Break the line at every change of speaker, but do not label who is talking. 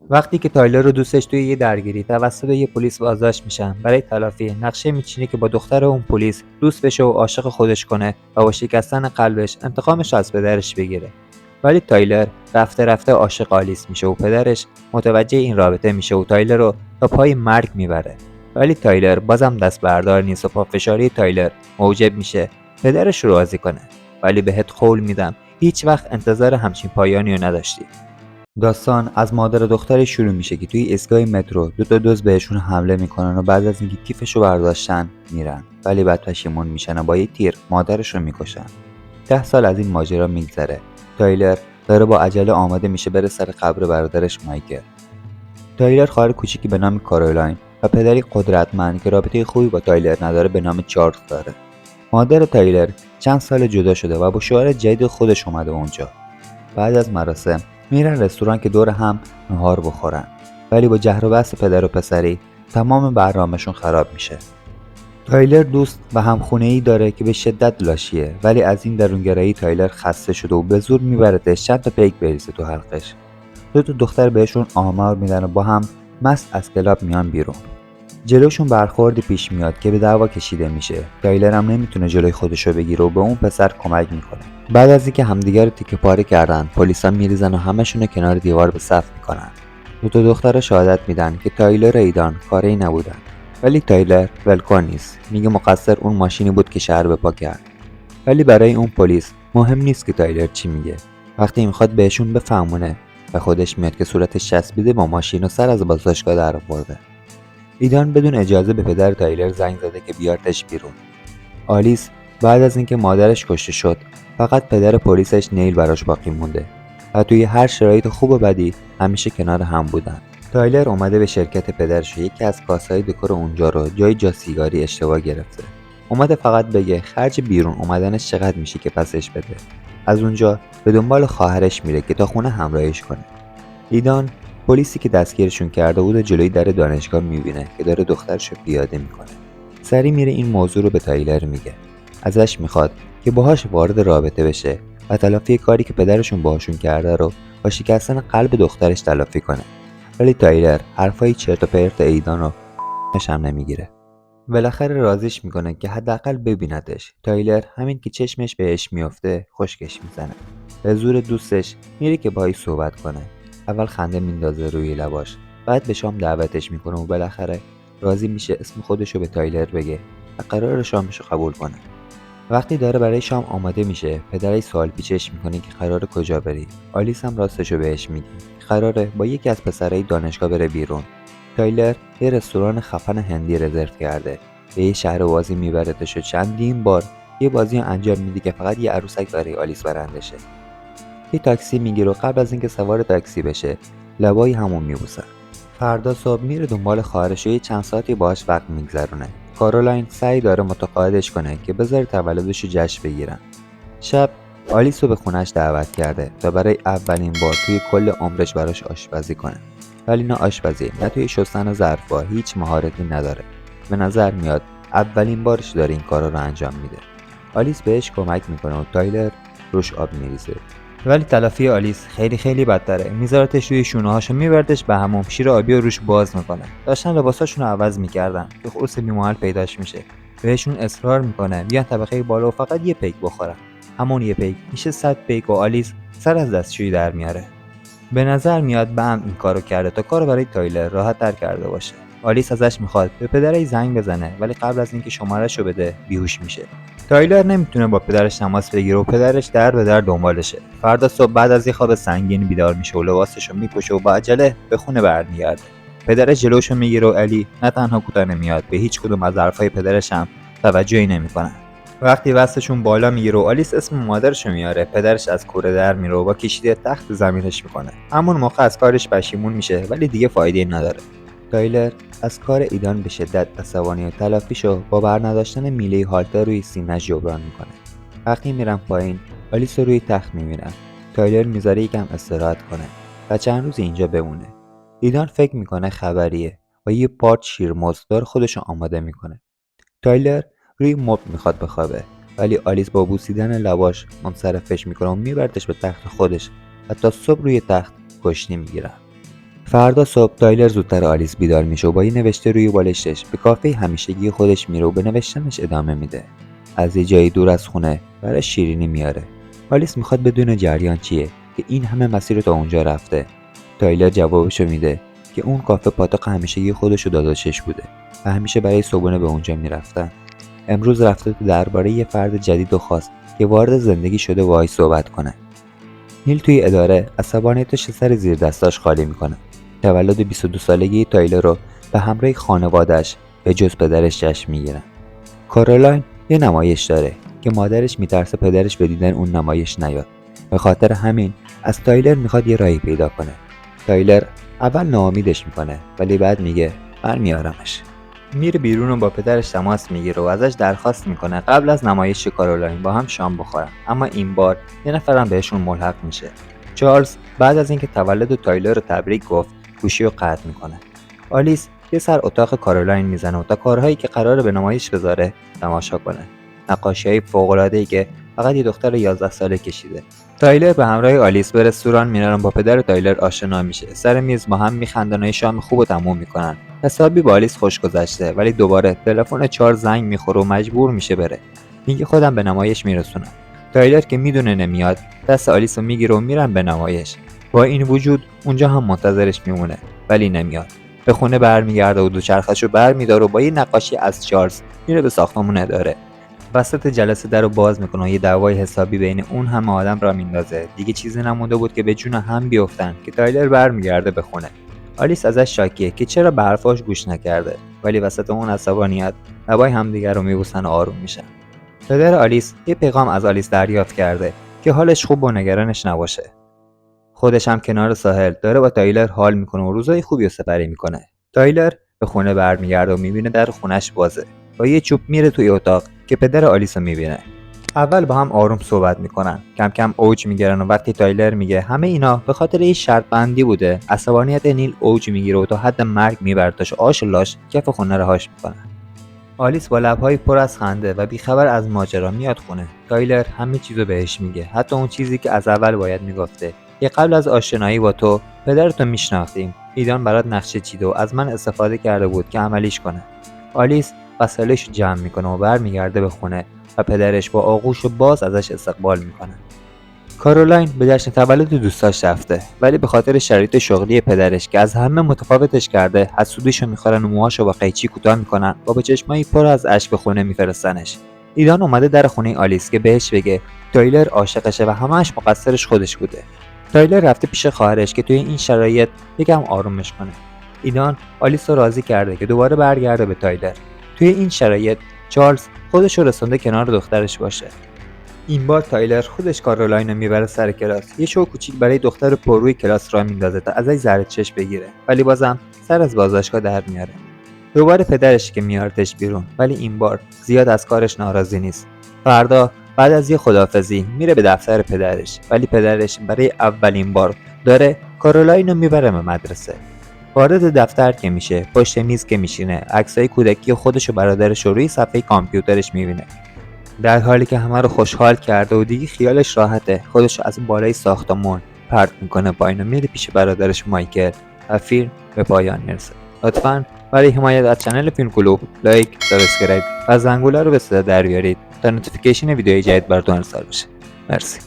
وقتی که تایلر و دوستش توی یه درگیری توسط یه پلیس بازداشت میشن، برای تلافی نقشه میچینه که با دختر اون پلیس دوست بشه و عاشق خودش کنه و با شکستن قلبش انتقامش رو از پدرش بگیره. ولی تایلر رفته رفته عاشق آلیس میشه و پدرش متوجه این رابطه میشه و تایلر رو تا پای مرگ میبره. ولی تایلر بازم دست بردار نیست و پافشاری تایلر موجب میشه پدرش رو راضی کنه. ولی بهت قول میدم هیچ وقت انتظار همچین پایانی رو نداشتی. داستان از مادر و دختری شروع میشه که توی ایستگاه مترو دو تا دزد بهشون حمله میکنن و بعد از اینکه کیفشو برداشتن میرن، ولی بعد پشیمون میشن و با یه تیر مادرش رو میکشن. 10 سال از این ماجرا میگذره. تایلر داره با عجله آماده میشه بره سر قبر برادرش مایکل. تایلر خواهر کوچیکی به نام کارولاین و پدری قدرتمند که رابطه خوبی با تایلر نداره به نام چارلز داره. مادر تایلر چند سال جدا شده و با شوهر جدید خودش اومده اونجا. بعد از مراسم میرن رستوران که دور هم نهار بخورن، ولی با جهر و بحث پدر و پسری تمام برنامهشون خراب میشه. تایلر دوست و همخونه‌ای داره که به شدت لاشیه، ولی از این درونگرایی تایلر خسته شده و به زور میبرتش چند تا پیک بریزه تو حلقش. دو تا دختر بهشون آمار میدن و با هم مست از کلاب میان بیرون. جلوشون برخوردی پیش میاد که به دعوا کشیده میشه. تایلر هم نمیتونه جلوی خودشو بگیره و به اون پسر کمک میکنه. بعد از اینکه همدیگه رو تیکه پاره کردن، پلیسا میریزن و همشون رو کنار دیوار به صف میکنن. دو تا دختر شهادت میدن که تایلر و ایدان کاری نبودن، ولی تایلر ولکن نیست. میگه مقصر اون ماشینی بود که شهر به پا کرد. ولی برای اون پلیس مهم نیست که تایلر چی میگه. وقتی میخواد بهشون بفهمونه و خودش میاد که صورتش چسبیده با ماشین و سر از بازداشتگاه در آورده. ایدان بدون اجازه به پدر تایلر زنگ زده که بیارتش بیرون. آلیس بعد از اینکه مادرش کشته شد، فقط پدر پلیسش نیل براش باقی مونده و توی هر شرایط خوب و بدی همیشه کنار هم بودن. تایلر اومده به شرکت پدرش و یکی از کاسای دکور اونجا رو جای جا سیگاری اشتباه گرفته. اومده فقط بگه خرج بیرون اومدنش چقدر میشه که پسش بده. از اونجا به دنبال خواهرش میره که تا خونه همراهیش کنه. ایدان پلیسی که دستگیرشون کرده بود جلوی در دانشگاه میبینه که داره دخترش رو پیاده میکنه. سری میره این موضوع رو به تایلر میگه. ازش میخواد که باهاش وارد رابطه بشه و تلافی کاری که پدرشون باهاشون کرده رو با شکستن قلب دخترش تلافی کنه. ولی تایلر حرفای چرت و پرت ایدان رو هم نمیگیره. بالاخره راضیش میکنه که حداقل ببیندش. تایلر همین که چشمش بهش میفته خشکش میزنه. به زور دوستش میره که باهاش صحبت کنه. اول خنده میندازه روی لباش، بعد به شام دعوتش میکنه و بالاخره راضی میشه اسم خودشو به تایلر بگه و قرار شامشو قبول کنه. وقتی داره برای شام آماده میشه، پدرش سوال پیچش میکنه که قراره کجا بری. آلیس هم راستشو بهش میگه. قراره با یکی از پسرای دانشگاه بره بیرون. تایلر یه رستوران خفن هندی رزرو کرده. به یه شهر بازی میبرتش و چندین بار یه بازی انجام میده که فقط یه عروسک برای آلیس برنده شه. یه تاکسی میگیره و قبل از اینکه سوار تاکسی بشه لبای همون میبوسه. فردا صبح میره دنبال خواهرش و یه چند ساعتی باهاش وقت میگذرونه. کارولاین سعی داره متقاعدش کنه که بذاره تولدش رو جشن بگیرن. شب آلیس رو به خونش دعوت کرده تا برای اولین بار توی کل عمرش براش آشپزی کنه. ولی نه آشپزی نه توی شستن ظرفا هیچ مهارتی نداره. به نظر میاد اولین بارش داره این کارا رو انجام میده. آلیس بهش کمک میکنه و تایلر روش آب میریزه. ولی تلافی آلیس خیلی بدتره. میذارتش روی شونه‌هاش و میبردش به حموم. شیر آبی رو روش باز میکنه. داشتن لباساشون رو عوض میکردن که خروس بی‌محل پیداش میشه. بهشون اصرار میکنه بیان طبقه بالا و فقط یه پیک بخورن. همون یه پیک میشه 100 پیک و آلیس سر از دستشویی در میاره. به نظر میاد بم این کارو کرده تا کارو برای تایلر راحت تر کرده باشه. آلیس ازش میخواد به پدرش زنگ بزنه، ولی قبل از اینکه شمارهشو بده بیهوش میشه. تایلر نمیتونه با پدرش تماس بگیره و پدرش در به در دنبالشه. فردا صبح بعد از یه خواب سنگین بیدار میشه و لباسشو میپوشه و با عجله به خونه برمیگرده. پدرش جلوشو میگیره و علی نه تنها کوتاه نمیاد، به هیچ کدوم از حرفای پدرش هم توجهی نمیکنه. وقتی وصلشون بالا میگیره و آلیس اسم مادرشو میاره، پدرش از کوره در میره و با کشیده تخت زمینش میکنه. همون موقع از کارش پشیمون میشه، ولی دیگه فایده نداره. تایلر از کار ایدان به شدت عصبانی و تلافیشو با برنداشتن میله هالتر روی سینه‌اش جبران میکنه. وقتی میرن پایین، آلیس رو روی تخت میبینن. تایلر میذاره یکم استراحت کنه و چند روز اینجا بمونه. ایدان فکر میکنه خبریه و یه پارچ شیرمزد داره خودشو آماده میکنه. تایلر روی مبل میخواد بخوابه، ولی آلیس با بوسیدن لباش منصرفش میکنه و میبردش به تخت خودش و تا صبح روی تخت گشنه میگیرن. فردا صبح تایلر زودتر آلیس بیدار میشه و با یه نوشته روی بالشتش به کافه همیشگی خودش میره و به نوشتنش ادامه میده. از یه جایی دور از خونه برای شیرینی میاره. آلیس میخواد بدون جریان چیه که این همه مسیر رو تا اونجا رفته. تایلر جوابشو میده که اون کافه پاتوق همیشگی خودش و داداشش بوده و همیشه برای صبحونه به اونجا میرفتن. امروز رفته تو درباره یه فرد جدید و خاص که وارد زندگی شده و باهاش صحبت کنه. نیل توی اداره عصبانیتش سر زیر دستاش خالی میکنه. تولد 22 سالگی تایلر رو به همراه خانواده‌اش به جز پدرش جشن میگیرن. کارولاین یه نمایش داره که مادرش میترسه پدرش به دیدن اون نمایش نیاد. به خاطر همین از تایلر میخواد یه راهی پیدا کنه. تایلر اول ناامیدش میکنه ولی بعد میگه من میارمش. میره بیرون و با پدرش تماس میگیره و ازش درخواست میکنه قبل از نمایش کارولاین با هم شام بخورن، اما این بار یه نفرم بهشون ملحق میشه. چارلز بعد از اینکه تولد تایلر رو تبریک گفت گوشی رو قطع میکنه. آلیس یه سر اتاق کارولاین میزنه و تا کارهایی که قراره به نمایش بذاره تماشا کنه. نقاشی‌های فوق‌العاده‌ای که فقط یه دختر 11 ساله کشیده. تایلر به همراه آلیس به رستوران میرن، با پدر تایلر آشنا میشه. سر میز با هم میخندن و شام خوب و تموم میکنن. حسابی با آلیس خوش گذشته، ولی دوباره تلفن چارلز زنگ میخوره و مجبور میشه بره. میگه خودم به نمایش میرسونم. تایلر که میدونه نمیاد دست آلیس رو میگیره و میرن به نمایش. با این وجود اونجا هم منتظرش میمونه ولی نمیاد. به خونه برمیگرده و دوچرخه‌شو برمیداره و با یه نقاشی از چارلز میره به ساختمون اداره. وسط جلسه درو باز میکنه و یه دعوای حسابی بین اون همه آدم را میندازه. دیگه چیزی نمونده بود که به جون هم بیفتن که تایلر برمیگرده به خونه. آلیس ازش شاکیه که چرا به حرفاش گوش نکرده، ولی وسط اون عصبانیت لبای همدیگه رو میبوسن و آروم میشن. پدر آلیس یه پیغام از آلیس دریافت کرده که حالش خوب و نگرانش نباشه. خودش هم کنار ساحل داره با تایلر حال میکنه و روزای خوبی رو سپری میکنه. تایلر به خونه برمیگرده و میبینه در خونش بازه. با یه چوب میره توی اتاق که پدر آلیس رو میبینه. اول با هم آروم صحبت میکنن، کم کم اوج میگیرن و وقتی تایلر میگه همه اینا به خاطر یه شرط بندی بوده، عصبانیت نیل اوج میگیره و تا حد مرگ میبردش آش و لاش کف خونه رهاش میکنه. آلیس با لبهای پر از خنده و بیخبر از ماجرا میاد خونه. تایلر همه چیزو بهش میگه، حتی اون چیزی که از اول باید میگفته، که قبل از آشنایی با تو پدرتو میشناختیم. ایدان برات نقشه چیده و از من استفاده کرده بود که عملیش کنه. آلیس وسایلش جمع میکنه و برمیگرده به خونه و پدرش با آغوش باز ازش استقبال میکنه. کارولاین به جشن تولد دوستاش رفته، ولی به خاطر شرایط شغلی پدرش که از همه متفاوتش کرده حسودیشو میخورن و موهاشو با قیچی کوتاه میکنن و با چشمایی پر از اشک به خونه میفرستنش. ایدان اومده در خونه آلیس که بهش بگه تایلر عاشقشه و همش مقصرش خودش بوده. تایلر رفته پیش خواهرش که توی این شرایط یکم آرومش کنه. ایدان آلیس رو راضی کرده که دوباره برگرده به تایلر. توی این شرایط چارلز خودش رو رسونده کنار دخترش باشه. این بار تایلر خودش کارولاین رو میبره سر کلاس. یه شو کوچیک برای دختر پرروی کلاس را میندازه تا ازش ذره چشم بگیره، ولی بازم سر از بازداشتگاه در میاره. دوباره پدرش که میاردش بیرون، ولی این بار زیاد از کارش ناراضی نیست. فردا بعد از یه خداحافظی میره به دفتر پدرش، ولی پدرش برای اولین بار داره کارولاین رو میبره به مدرسه. وارد دفتر که میشه، پشت میز که میشینه، عکسای کودکی خودش و برادرش رو روی صفحه کامپیوترش میبینه. در حالی که همه رو خوشحال کرده و دیگه خیالش راحته، خودش از بالای ساختمون پرت میکنه پایین و میره پیش برادرش مایکل و فیلم به پایان میرسه. لطفاً برای حمایت از چنل فیلم کلوب لایک، سابسکرایب و زنگوله رو به صدا در بیارید تا نوتیفیکیشن ویدیوهای جدید براتون ارسال بشه. مرسی.